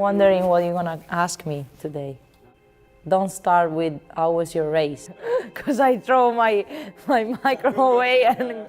wondering what you're gonna ask me today. Don't start with how was your race, because I throw my microphone away and.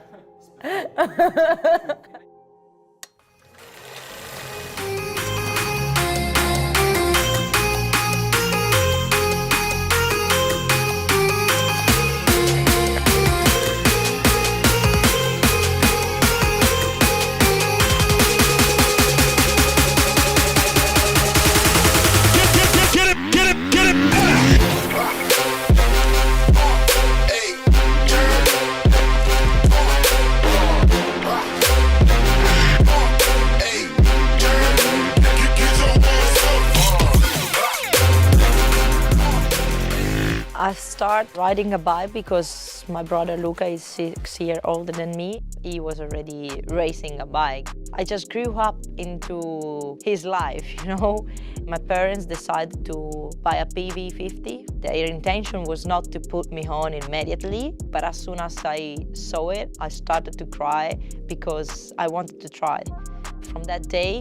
I started riding a bike because my brother Luca is 6 years older than me. He was already racing a bike. I just grew up into his life, you know. My parents decided to buy a PV50. Their intention was not to put me on immediately, but as soon as I saw it, I started to cry because I wanted to try. From that day,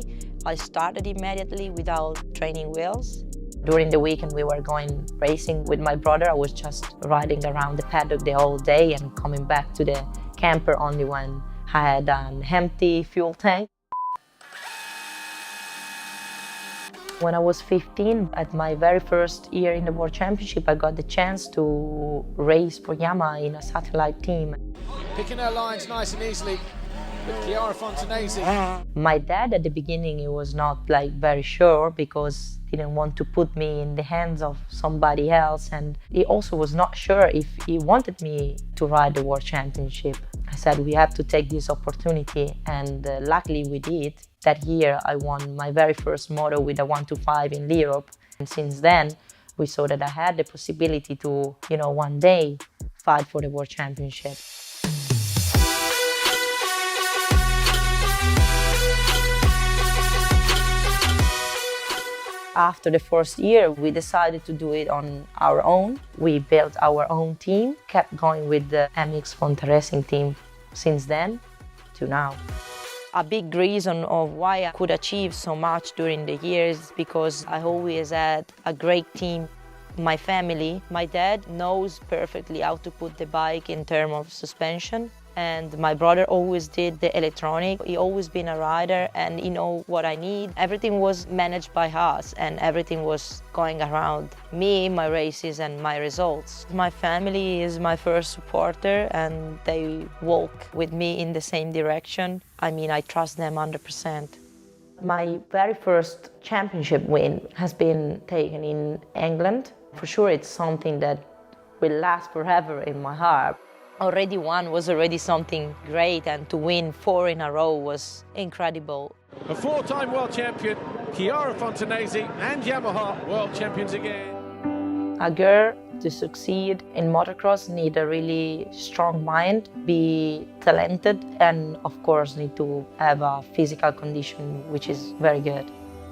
I started immediately without training wheels. During the weekend, we were going racing with my brother. I was just riding around the paddock the whole day and coming back to the camper only when I had an empty fuel tank. When I was 15, at my very first year in the World Championship, I got the chance to race for Yamaha in a satellite team. Picking her lines nice and easily with Chiara Fontanesi. My dad at the beginning, he was not very sure because he didn't want to put me in the hands of somebody else, and he also was not sure if he wanted me to ride the World Championship. I said we have to take this opportunity, and luckily we did. That year I won my very first moto with a 125 in Europe, and since then we saw that I had the possibility to, one day fight for the World Championship. After the first year, we decided to do it on our own. We built our own team, kept going with the MX Fonte Racing team since then to now. A big reason of why I could achieve so much during the years is because I always had a great team. My family, my dad knows perfectly how to put the bike in terms of suspension. And my brother always did the electronic. He always been a rider and he know what I need. Everything was managed by us and everything was going around me, my races and my results. My family is my first supporter and they walk with me in the same direction. I trust them 100%. My very first championship win has been taken in England. For sure it's something that will last forever in my heart. Already one was already something great, and to win 4 in a row was incredible. A 4-time world champion, Chiara Fontanesi, and Yamaha world champions again. A girl to succeed in motocross need a really strong mind, be talented, and of course need to have a physical condition which is very good.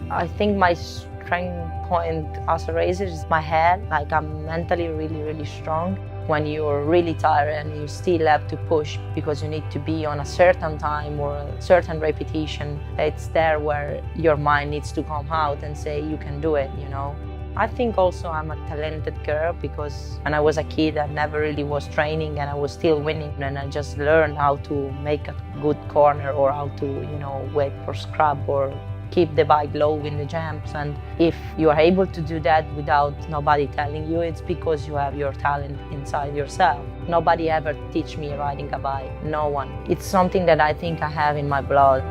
I think my strength point as a racer is my head. I'm mentally really strong. When you're really tired and you still have to push because you need to be on a certain time or a certain repetition, it's there where your mind needs to come out and say you can do it, I think also I'm a talented girl because when I was a kid I never really was training and I was still winning, and I just learned how to make a good corner or how to, wait for scrub or keep the bike low in the jumps. And if you are able to do that without nobody telling you, it's because you have your talent inside yourself. Nobody ever teach me riding a bike, no one. It's something that I think I have in my blood.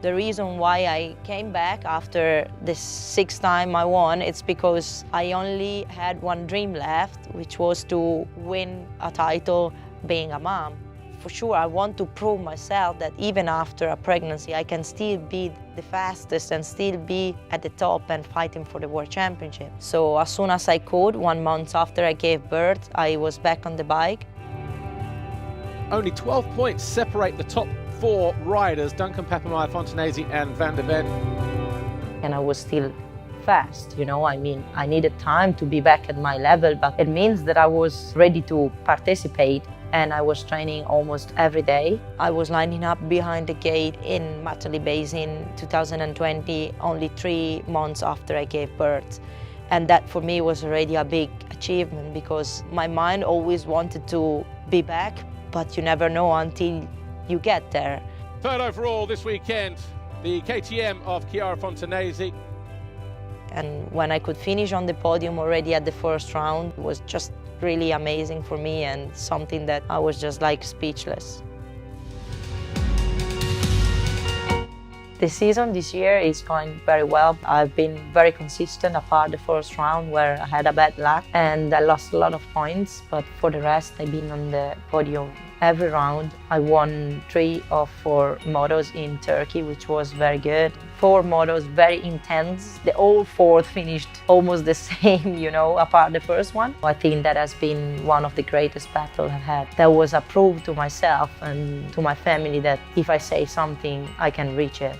The reason why I came back after the 6th time I won, it's because I only had one dream left, which was to win a title being a mom. For sure, I want to prove myself that even after a pregnancy, I can still be the fastest and still be at the top and fighting for the World Championship. So as soon as I could, 1 month after I gave birth, I was back on the bike. Only 12 points separate the top 4 riders, Duncan Papameyer, Fontanesi and Van der Ven. And I was still fast, I needed time to be back at my level, but it means that I was ready to participate and I was training almost every day. I was lining up behind the gate in Matterley Basin 2020, only 3 months after I gave birth. And that for me was already a big achievement because my mind always wanted to be back, but you never know until you get there. Third overall this weekend, the KTM of Chiara Fontanesi. And when I could finish on the podium already at the first round, it was just really amazing for me and something that I was just like speechless. The season this year is going very well. I've been very consistent apart the first round where I had a bad luck and I lost a lot of points, but for the rest I've been on the podium every round. I won 3 of 4 motos in Turkey, which was very good. 4 motos, very intense. The all 4 finished almost the same, you know, apart the first one. I think that has been one of the greatest battles I've had. That was a proof to myself and to my family that if I say something, I can reach it.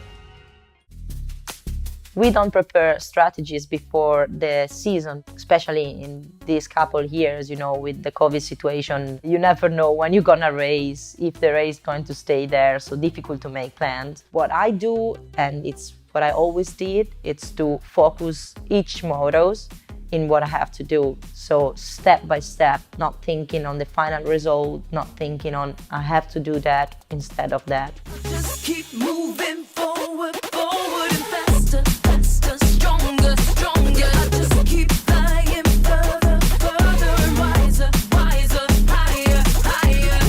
We don't prepare strategies before the season, especially in these couple years, you know, with the COVID situation. You never know when you're gonna race, if the race is going to stay there, so difficult to make plans. What I do, and it's what I always did, it's to focus each motos in what I have to do. So step by step, not thinking on the final result, not thinking on I have to do that instead of that. Just keep moving forward, forward and faster, faster, stronger, stronger. Just keep flying further, further and wiser, wiser, higher, higher.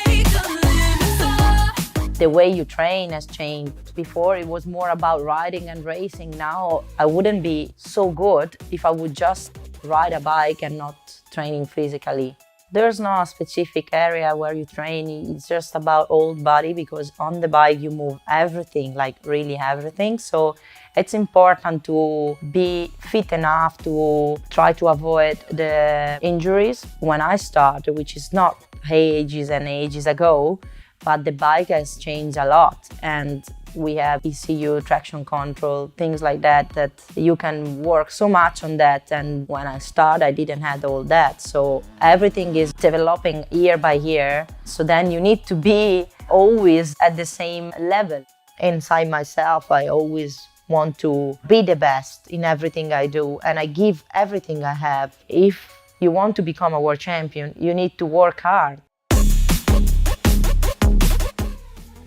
Take the limits up. The way you train has changed. Before it was more about riding and racing. Now I wouldn't be so good if I would just ride a bike and not training physically. There's no specific area where you train, it's just about whole body because on the bike you move everything, like really everything. So it's important to be fit enough to try to avoid the injuries. When I started, which is not ages and ages ago, but the bike has changed a lot and we have ECU, traction control, things like that, that you can work so much on that. And when I started, I didn't have all that. So everything is developing year by year. So then you need to be always at the same level. Inside myself, I always want to be the best in everything I do. And I give everything I have. If you want to become a world champion, you need to work hard.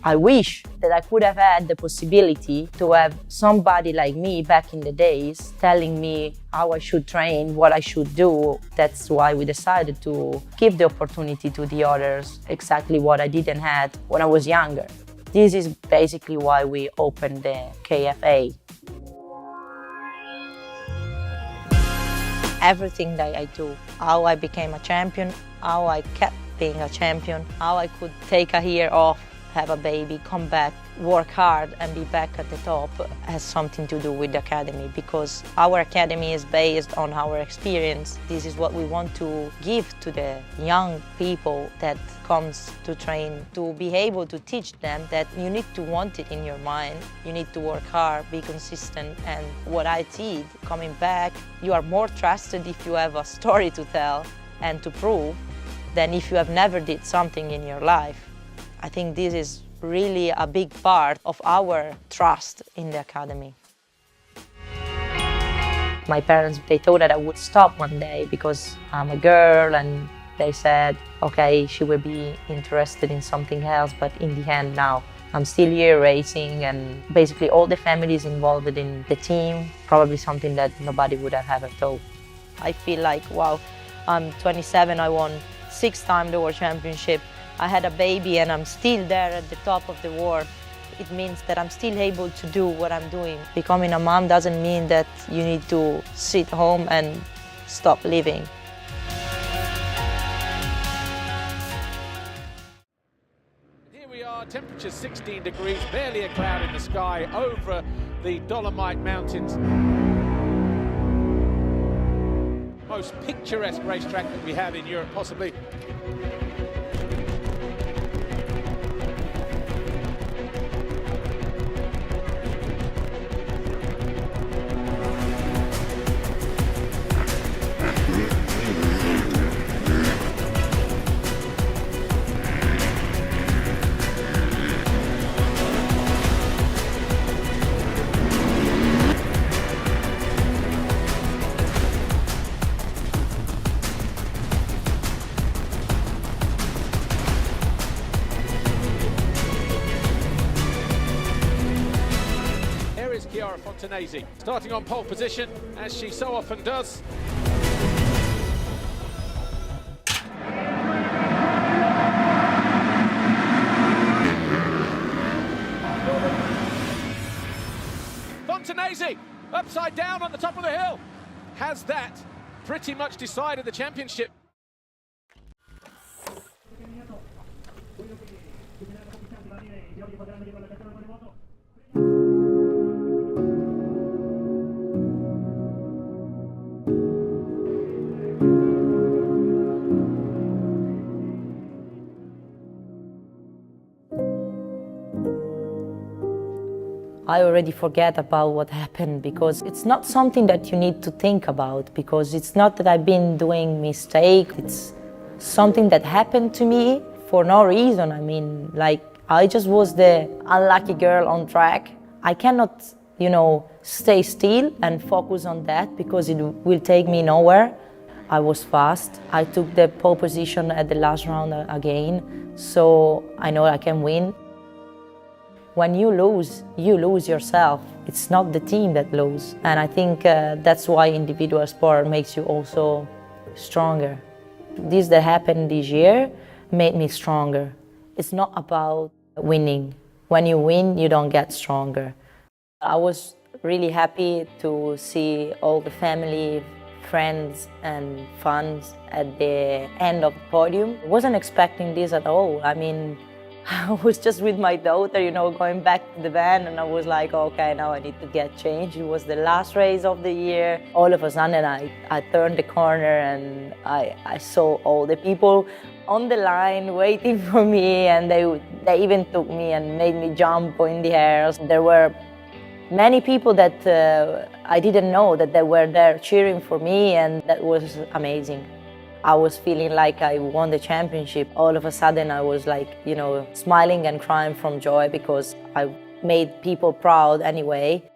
I wish that I could have had the possibility to have somebody like me back in the days telling me how I should train, what I should do. That's why we decided to give the opportunity to the others, exactly what I didn't have when I was younger. This is basically why we opened the KFA. Everything that I do, how I became a champion, how I kept being a champion, how I could take a year off, have a baby, come back, work hard and be back at the top has something to do with the academy because our academy is based on our experience. This is what we want to give to the young people that comes to train, to be able to teach them that you need to want it in your mind, you need to work hard, be consistent. And what I did, coming back, you are more trusted if you have a story to tell and to prove than if you have never did something in your life. I think this is really a big part of our trust in the academy. My parents, they thought that I would stop one day because I'm a girl and they said, okay, she will be interested in something else, but in the end now, I'm still here racing and basically all the families involved in the team, probably something that nobody would have ever thought. I feel like, wow, I'm 27, I won 6 times the World Championship. I had a baby and I'm still there at the top of the world. It means that I'm still able to do what I'm doing. Becoming a mom doesn't mean that you need to sit home and stop living. Here we are, temperature 16 degrees, barely a cloud in the sky over the Dolomite Mountains. Most picturesque racetrack that we have in Europe, possibly. Fontanesi, starting on pole position, as she so often does. Fontanesi, upside down on the top of the hill. Has that pretty much decided the championship? I already forget about what happened because it's not something that you need to think about, because it's not that I've been doing mistake. It's something that happened to me for no reason. I mean, like, I just was the unlucky girl on track. I cannot, stay still and focus on that because it will take me nowhere. I was fast. I took the pole position at the last round again, so I know I can win. When you lose yourself. It's not the team that loses. And I think that's why individual sport makes you also stronger. This that happened this year made me stronger. It's not about winning. When you win, you don't get stronger. I was really happy to see all the family, friends and fans at the end of the podium. I wasn't expecting this at all. I mean, I was just with my daughter, going back to the van, and I was like, okay, now I need to get changed. It was the last race of the year. All of a sudden, I turned the corner and I saw all the people on the line waiting for me, and they even took me and made me jump in the air. There were many people that I didn't know that they were there cheering for me, and that was amazing. I was feeling like I won the championship. All of a sudden I was like, smiling and crying from joy because I made people proud anyway.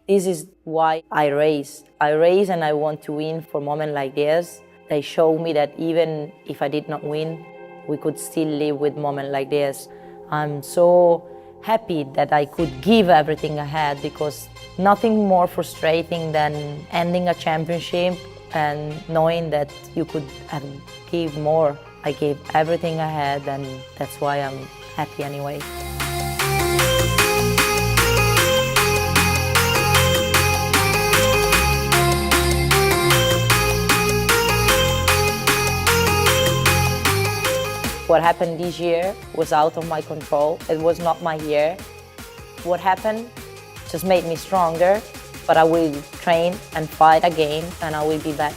This is why I race. I race and I want to win for moments like this. They show me that even if I did not win, we could still live with moments like this. I'm so happy that I could give everything I had, because nothing more frustrating than ending a championship and knowing that you could give more. I gave everything I had, and that's why I'm happy anyway. What happened this year was out of my control. It was not my year. What happened just made me stronger. But I will train and fight again, and I will be back.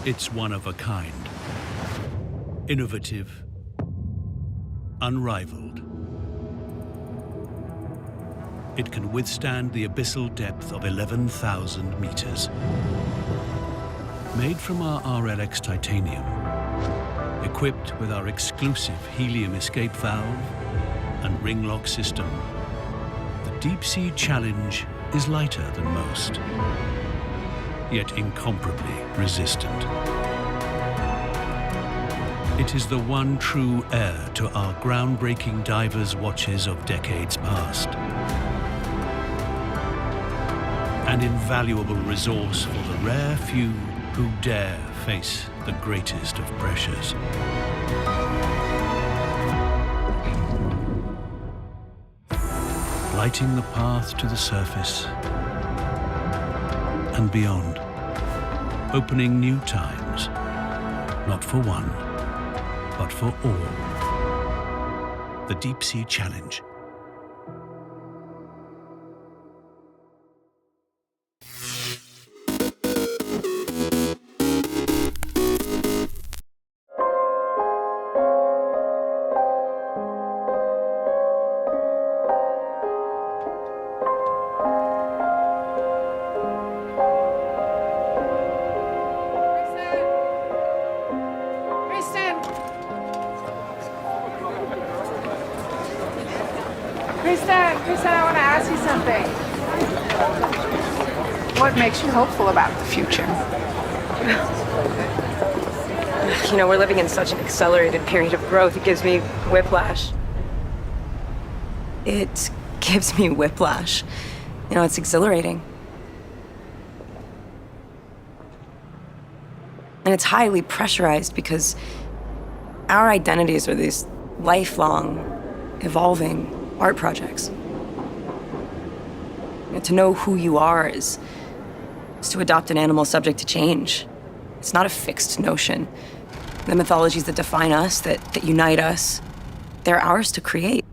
It's one of a kind, innovative, unrivaled. It can withstand the abyssal depth of 11,000 meters. Made from our RLX titanium, equipped with our exclusive helium escape valve and ring lock system, the Deep Sea Challenge is lighter than most, yet incomparably resistant. It is the one true heir to our groundbreaking divers' watches of decades past. An invaluable resource for the rare few who dare face the greatest of pressures. Lighting the path to the surface and beyond, opening new times, not for one, but for all. The Deep Sea Challenge. Kristen, I want to ask you something. What makes you hopeful about the future? You know, we're living in such an accelerated period of growth. It gives me whiplash. It gives me whiplash. You know, it's exhilarating. And it's highly pressurized because our identities are these lifelong, evolving art projects. You know, to know who you are is to adopt an animal subject to change. It's not a fixed notion. The mythologies that define us, that unite us, they're ours to create.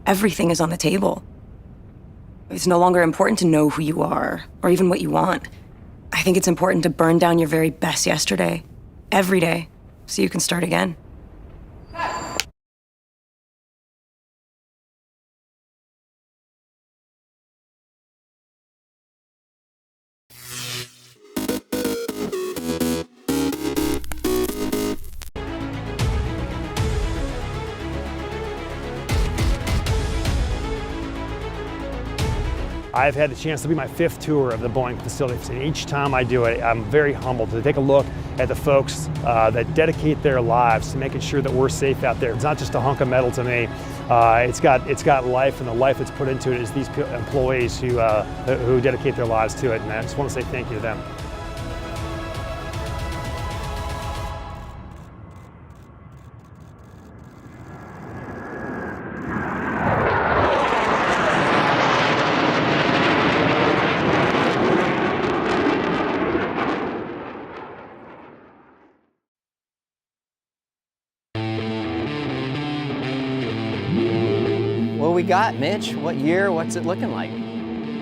Everything is on the table. It's no longer important to know who you are or even what you want. I think it's important to burn down your very best yesterday, every day, so you can start again. I've had the chance to be my 5th tour of the Boeing facilities, and each time I do it, I'm very humbled to take a look at the folks that dedicate their lives to making sure that we're safe out there. It's not just a hunk of metal to me. It's got life, and the life that's put into it is these employees who dedicate their lives to it, and I just want to say thank you to them. What we got, Mitch? What year? What's it looking like?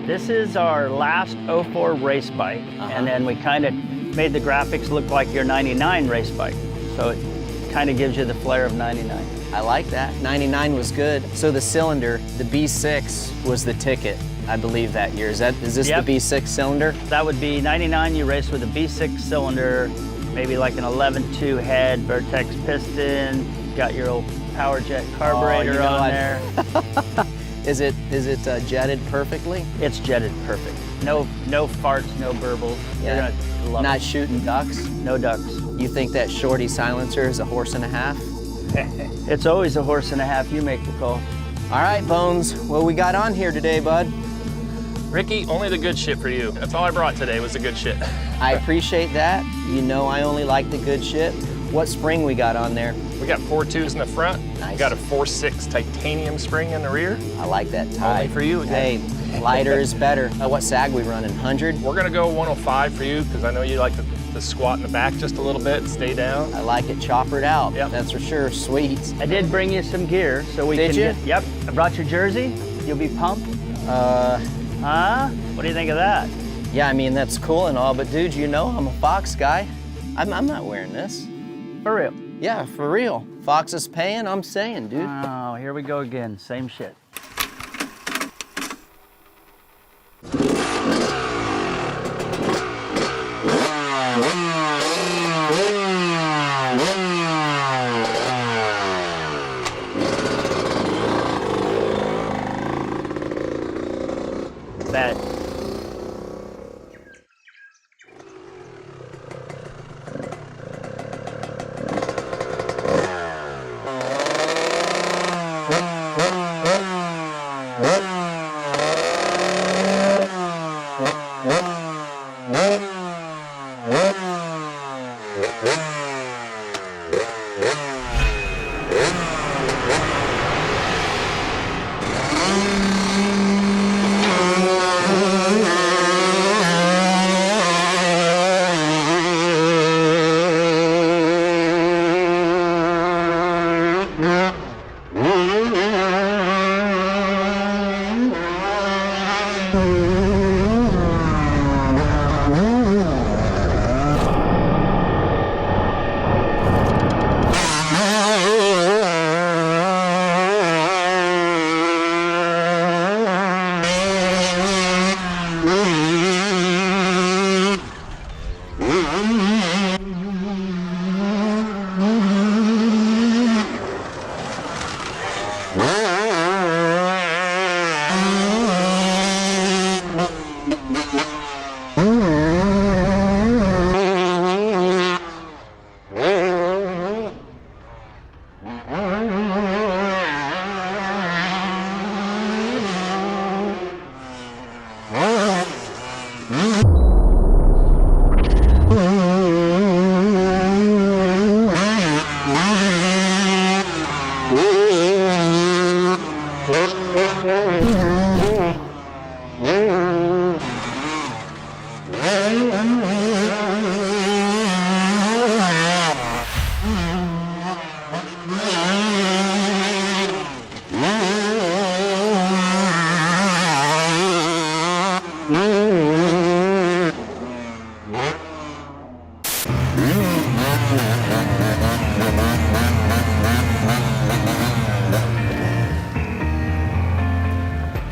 This is our last 04 race bike, and then we kind of made the graphics look like your 99 race bike. So it kind of gives you the flair of 99. I like that. 99 was good. So the cylinder, the B6 was the ticket, I believe, that year. Is this Yep. the B6 cylinder? That would be 99, you race with a B6 cylinder, maybe like an 11.2 head, Vertex piston, got your old power jet carburetor on there. Is it jetted perfectly? It's jetted perfect. No farts, no burbles. Yeah. You're gonna love Not it. shooting ducks? No ducks. You think that shorty silencer is a horse and a half? It's always a horse and a half. You make the call. All right, Bones, what we got on here today, bud? Ricky, only the good shit for you. That's all I brought today was the good shit. I appreciate that. You know I only like the good shit. What spring we got on there? We got 4.2s in the front. Nice. We got a 4.6 titanium spring in the rear. I like that tie. Only for you again. Hey, lighter is better. What sag we running, 100? We're gonna go 105 for you because I know you like to squat in the back just a little bit and stay down. I like it choppered out. Yep. That's for sure. Sweet. I did bring you some gear so we Did can you? get, yep. I brought your jersey. You'll be pumped. Huh? What do you think of that? Yeah, I mean, that's cool and all, but dude, you know I'm a Fox guy. I'm not wearing this. For real. Yeah, for real. Fox is paying, I'm saying, dude. Oh, here we go again. Same shit. Bet.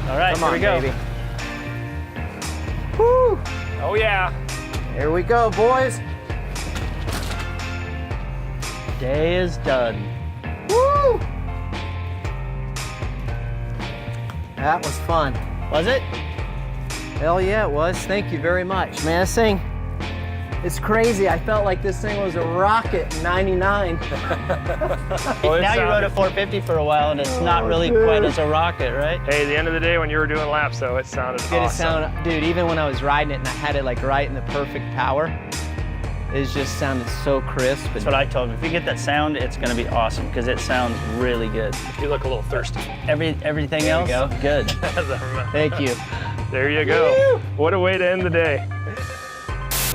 All right, here we go. Baby. Woo! Oh yeah. Here we go, boys. Day is done. Woo! That was fun. Was it? Hell yeah, it was. Thank you very much. Man, this thing, it's crazy. I felt like this thing was a rocket in 99. Now you rode a 450 for a while, and it's not really quite as a rocket, right? Hey, at the end of the day, when you were doing laps, though, it sounded awesome. It sound, dude, even when I was riding it and I had it like right in the perfect power, it just sounded so crisp. That's what I told him. If you get that sound, it's going to be awesome because it sounds really good. You look a little thirsty. Everything There else, we go. good. Thank you. There you go. What a way to end the day.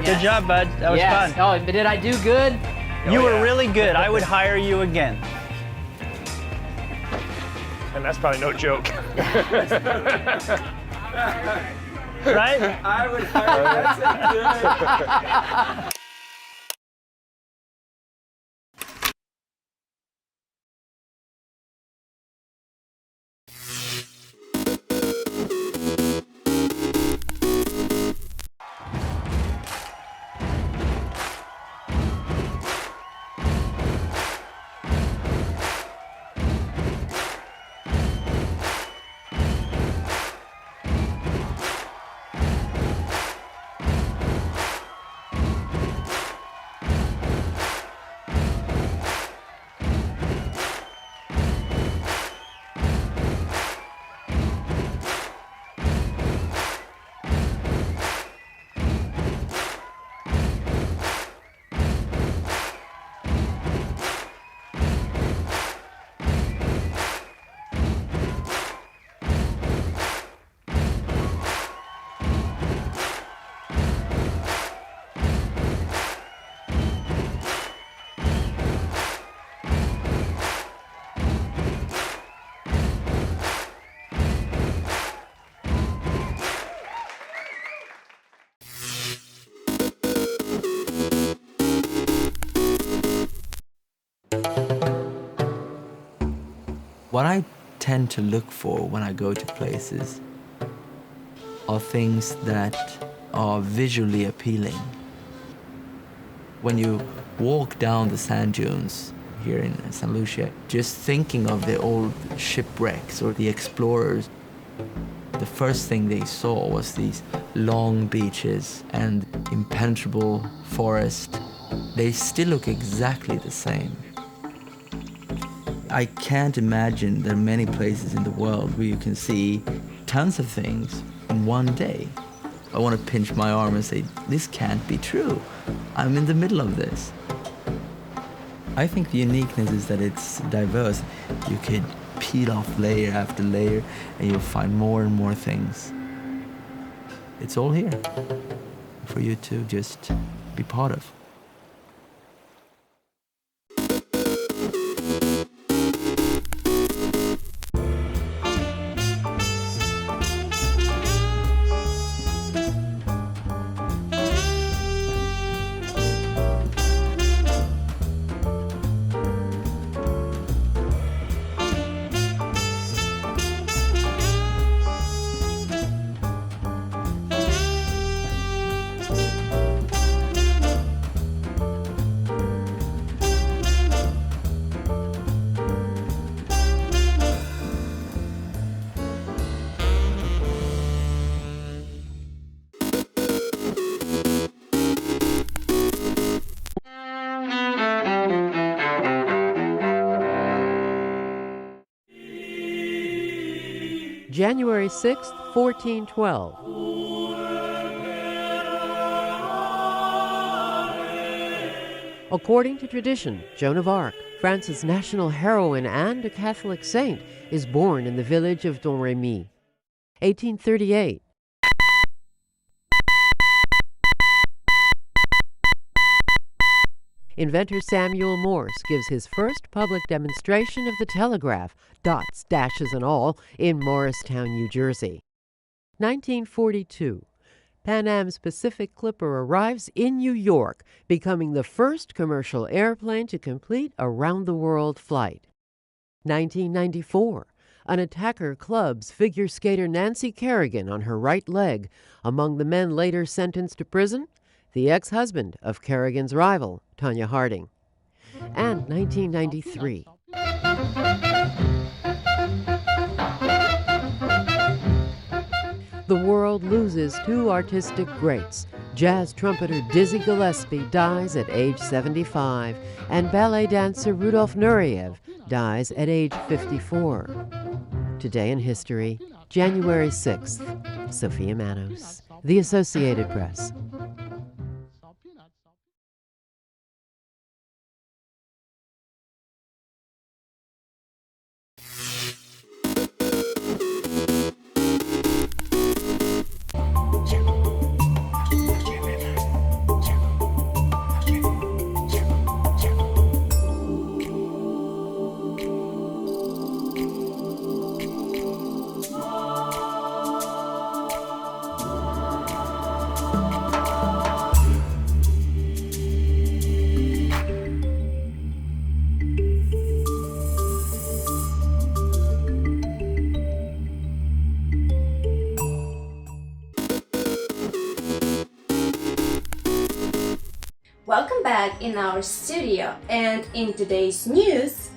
Good job, bud. That was fun. Oh, but did I do good? You were really good. I would hire you again. And that's probably no joke. Right? I would hire that. What I tend to look for when I go to places are things that are visually appealing. When you walk down the sand dunes here in St. Lucia, just thinking of the old shipwrecks or the explorers, the first thing they saw was these long beaches and impenetrable forest. They still look exactly the same. I can't imagine there are many places in the world where you can see tons of things in one day. I want to pinch my arm and say, this can't be true. I'm in the middle of this. I think the uniqueness is that it's diverse. You could peel off layer after layer and you'll find more and more things. It's all here for you to just be part of. January 6th, 1412. According to tradition, Joan of Arc, France's national heroine and a Catholic saint, is born in the village of Domremy. 1838. Inventor Samuel Morse gives his first public demonstration of the telegraph, dots, dashes, and all, in Morristown, New Jersey. 1942. Pan Am's Pacific Clipper arrives in New York, becoming the first commercial airplane to complete a round-the-world flight. 1994. An attacker clubs figure skater Nancy Kerrigan on her right leg. Among the men later sentenced to prison, the ex-husband of Kerrigan's rival, Tonya Harding. And 1993. The world loses two artistic greats. Jazz trumpeter Dizzy Gillespie dies at age 75, and ballet dancer Rudolf Nureyev dies at age 54. Today in history, January 6th. Sophia Manos, The Associated Press. Welcome back in our studio, and in today's news,